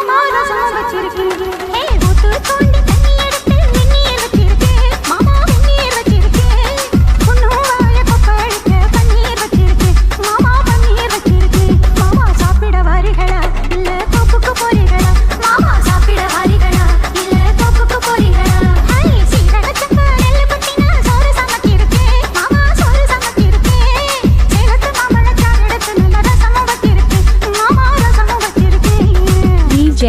மாமா ரசம் வச்சிருக்கேன். ஊத்து தோண்டி தண்ணி எடுத்து வெந்நீர் வச்சிருக்கேன். மாமா வெந்நீர் வச்சிருக்கேன். பொண்ணும் வாய கொப்பளிக்க பன்னீர் வச்சிருக்கேன். மாமா பன்னீர் வச்சிருக்கேன். மாமா சாப்பிட வாரிகளா இல்ல தோப்புக்கு போறீங்களா? மாமா சாப்பிட வாரிகளா இல்ல தோப்புக்கு போறீங்களா? சீரக சம்பா நெல்லு குட்டினா சோறு சமைச்சிருக்கேன். மாமா சோறு சமைச்சிருக்கேன். சேலத்து மாம்பழச்சாறு எடுத்து நல்ல ரசமும் வச்சிருக்கேன். மாமா ரசமும் வச்சிருக்கேன். DJ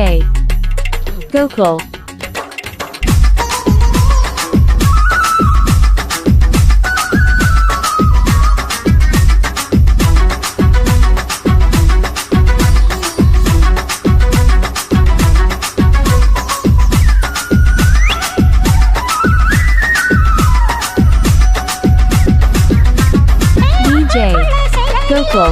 Gokul DJ Gokul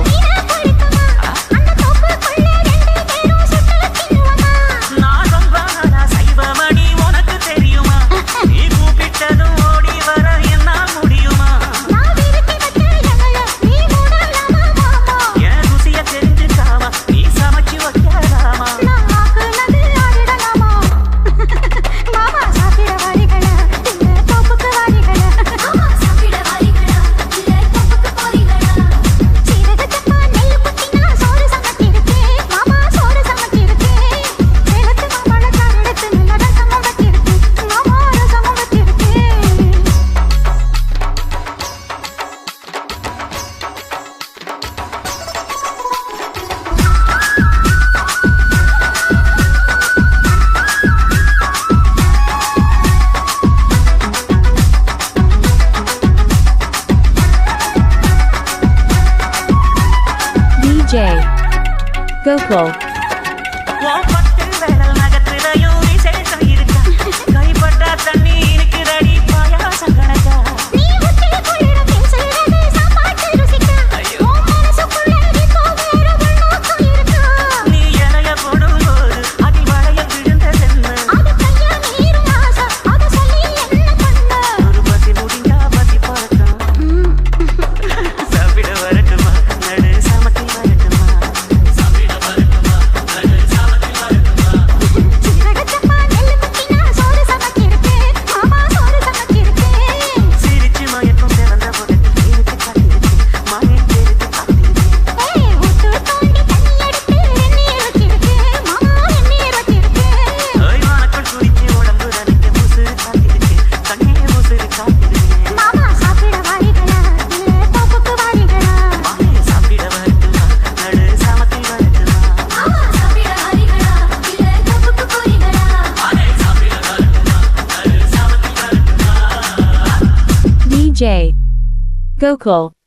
DJ Gokul DJ Gokul